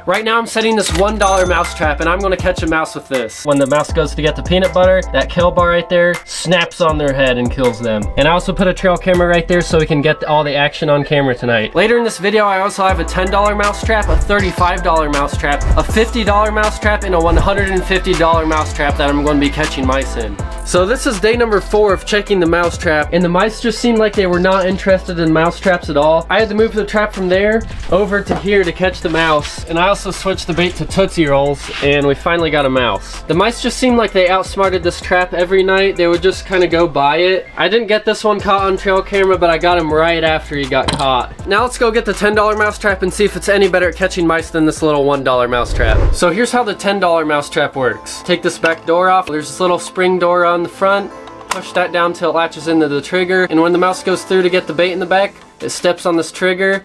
Right now I'm setting this $1 mouse trap and I'm gonna catch a mouse with this. When the mouse goes to get the peanut butter, that kill bar right there snaps on their head and kills them. And I also put a trail camera right there so we can get all the action on camera tonight. Later in this video, I also have a $10 mouse trap, a $35 mouse trap, a $50 mouse trap, and a $150 mouse trap that I'm going to be catching mice in. So this is day number 4 of checking the mouse trap, and the mice just seemed like they were not interested in mouse traps at all. I had to move the trap from there over to here to catch the mouse, and I also switched the bait to Tootsie Rolls, and we finally got a mouse. The mice just seemed like they outsmarted this trap every night. They would just kind of go by it. I didn't get this one caught on trail camera, but I got him right after he got caught. Now let's go get the $10 mouse trap and see if it's any better at catching mice than this little $1 mouse trap. So here's how the $10 mouse trap works. Take this back door off. There's this little spring door on the front. Push that down till it latches into the trigger, and when the mouse goes through to get the bait in the back, it steps on this trigger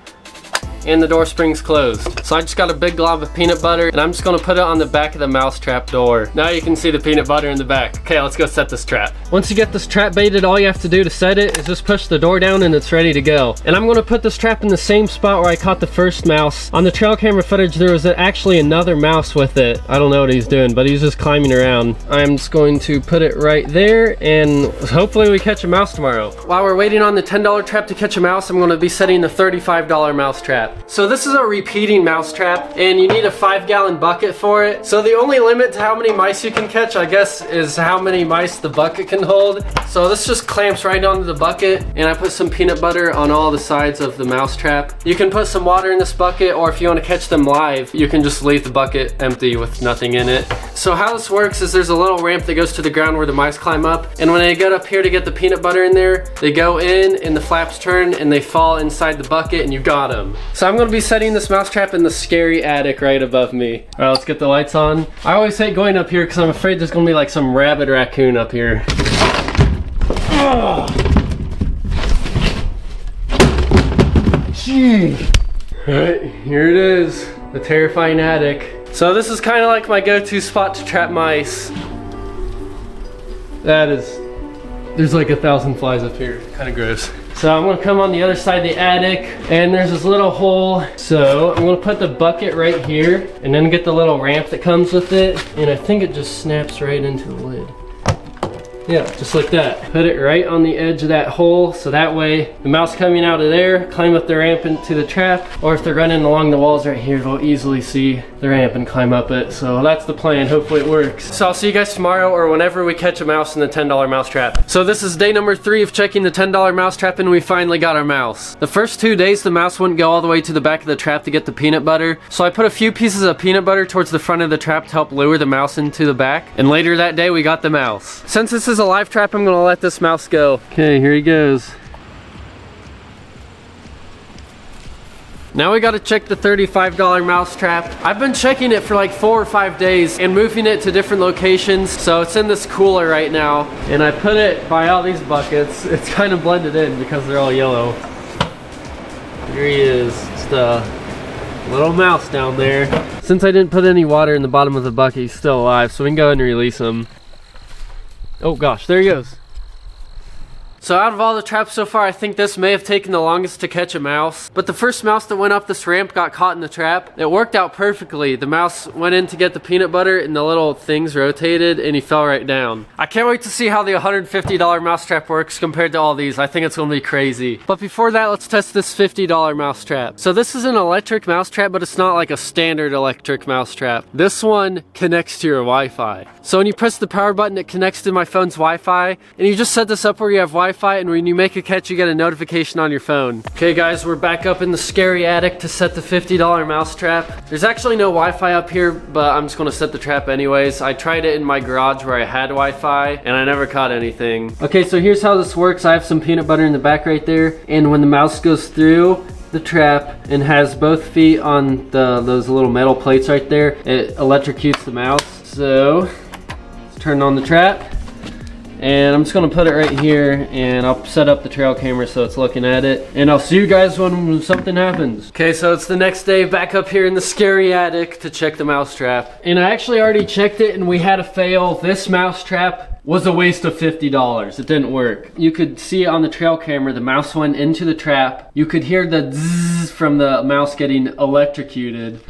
and the door spring's closed. So I just got a big glob of peanut butter and I'm just gonna put it on the back of the mouse trap door. Now you can see the peanut butter in the back. Okay, let's go set this trap. Once you get this trap baited, all you have to do to set it is just push the door down and it's ready to go. And I'm gonna put this trap in the same spot where I caught the first mouse. On the trail camera footage, there was actually another mouse with it. I don't know what he's doing, but he's just climbing around. I'm just going to put it right there and hopefully we catch a mouse tomorrow. While we're waiting on the $10 trap to catch a mouse, I'm gonna be setting the $35 mouse trap. So this is a repeating mouse trap and you need a 5-gallon bucket for it. So the only limit to how many mice you can catch, I guess, is how many mice the bucket can hold. So this just clamps right onto the bucket, and I put some peanut butter on all the sides of the mouse trap. You can put some water in this bucket, or if you want to catch them live, you can just leave the bucket empty with nothing in it. So how this works is there's a little ramp that goes to the ground where the mice climb up, and when they get up here to get the peanut butter in there, they go in and the flaps turn and they fall inside the bucket and you got them. So I'm gonna be setting this mouse trap in the scary attic right above me. All right, let's get the lights on. I always hate going up here because I'm afraid there's gonna be like some rabid raccoon up here. Gee. All right, here it is, the terrifying attic. So this is kind of like my go-to spot to trap mice. There's like 1,000 flies up here, kind of gross. So I'm gonna come on the other side of the attic, and there's this little hole. So I'm gonna put the bucket right here, and then get the little ramp that comes with it, and I think it just snaps right into the lid. Yeah, just like that. Put it right on the edge of that hole, so that way the mouse coming out of there, climb up the ramp into the trap, or if they're running along the walls right here, they'll easily see the ramp and climb up it. So that's the plan, hopefully it works. So I'll see you guys tomorrow or whenever we catch a mouse in the $10 mouse trap. So this is day number 3 of checking the $10 mouse trap, and we finally got our mouse. The first 2 days the mouse wouldn't go all the way to the back of the trap to get the peanut butter, so I put a few pieces of peanut butter towards the front of the trap to help lure the mouse into the back, and later that day we got the mouse. Since this is a live trap, I'm gonna let this mouse go. Okay, here he goes. Now we gotta check the $35 mouse trap. I've been checking it for like 4 or 5 days and moving it to different locations. So it's in this cooler right now. And I put it by all these buckets. It's kind of blended in because they're all yellow. Here he is, just a little mouse down there. Since I didn't put any water in the bottom of the bucket, he's still alive. So we can go ahead and release him. Oh gosh, there he goes. So out of all the traps so far, I think this may have taken the longest to catch a mouse. But the first mouse that went up this ramp got caught in the trap. It worked out perfectly. The mouse went in to get the peanut butter and the little things rotated and he fell right down. I can't wait to see how the $150 mouse trap works compared to all these. I think it's gonna be crazy. But before that, let's test this $50 mouse trap. So this is an electric mouse trap, but it's not like a standard electric mouse trap. This one connects to your Wi-Fi. So when you press the power button, it connects to my phone's Wi-Fi, and you just set this up where you have Wi-Fi, and when you make a catch, you get a notification on your phone. Okay guys, we're back up in the scary attic to set the $50 mouse trap. There's actually no Wi-Fi up here, but I'm just gonna set the trap anyways. I tried it in my garage where I had Wi-Fi, and I never caught anything. Okay, so here's how this works. I have some peanut butter in the back right there, and when the mouse goes through the trap and has both feet on those little metal plates right there, it electrocutes the mouse. So let's turn on the trap, and I'm just gonna put it right here, and I'll set up the trail camera so it's looking at it, and I'll see you guys when something happens. Okay, so it's the next day back up here in the scary attic to check the mouse trap, and I actually already checked it and we had a fail. This mouse trap was a waste of $50. It didn't work. You could see on the trail camera, the mouse went into the trap. You could hear the zzz from the mouse getting electrocuted.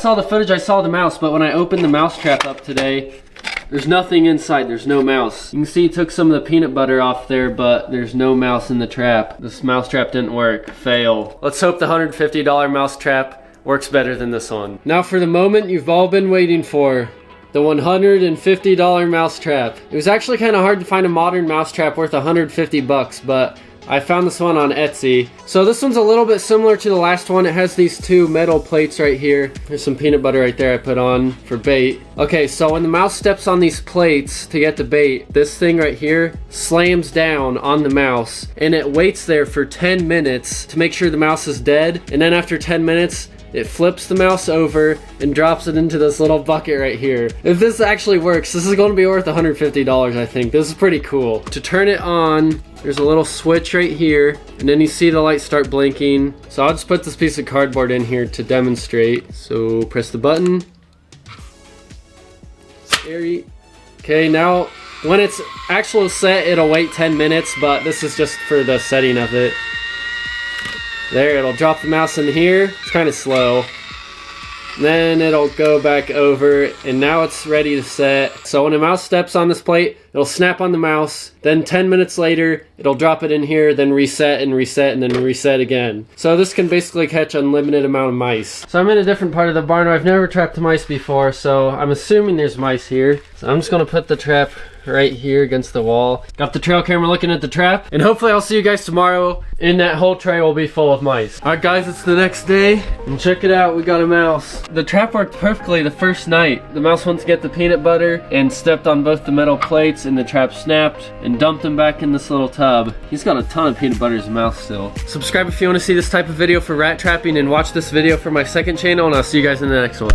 saw the footage, I saw the mouse, but when I opened the mouse trap up today, there's nothing inside, there's no mouse. You can see it took some of the peanut butter off there, but there's no mouse in the trap. This mouse trap didn't work, fail. Let's hope the $150 mouse trap works better than this one. Now for the moment you've all been waiting for. The $150 mouse trap. It was actually kind of hard to find a modern mouse trap worth 150 bucks, but I found this one on Etsy. So this one's a little bit similar to the last one. It has these two metal plates right here. There's some peanut butter right there I put on for bait. Okay, so when the mouse steps on these plates to get the bait, this thing right here slams down on the mouse and it waits there for 10 minutes to make sure the mouse is dead. And then after 10 minutes, it flips the mouse over and drops it into this little bucket right here. If this actually works, this is going to be worth $150, I think. This is pretty cool. To turn it on, there's a little switch right here, and then you see the light start blinking. So I'll just put this piece of cardboard in here to demonstrate. So press the button. Scary. Okay, now when it's actual set, it'll wait 10 minutes, but this is just for the setting of it. There, it'll drop the mouse in here. It's kind of slow. Then it'll go back over, and now it's ready to set. So when a mouse steps on this plate, it'll snap on the mouse. Then 10 minutes later, it'll drop it in here, then reset and reset and then reset again. So this can basically catch unlimited amount of mice. So I'm in a different part of the barn. I've never trapped mice before, so I'm assuming there's mice here. So I'm just gonna put the trap right here against the wall. Got the trail camera looking at the trap, and hopefully I'll see you guys tomorrow and that whole tray will be full of mice. Alright guys, it's the next day, and check it out, we got a mouse. The trap worked perfectly the first night. The mouse went to get the peanut butter and stepped on both the metal plates, and the trap snapped and dumped him back in this little tub. He's got a ton of peanut butter in his mouth still. Subscribe if you want to see this type of video for rat trapping, and watch this video for my second channel, and I'll see you guys in the next one.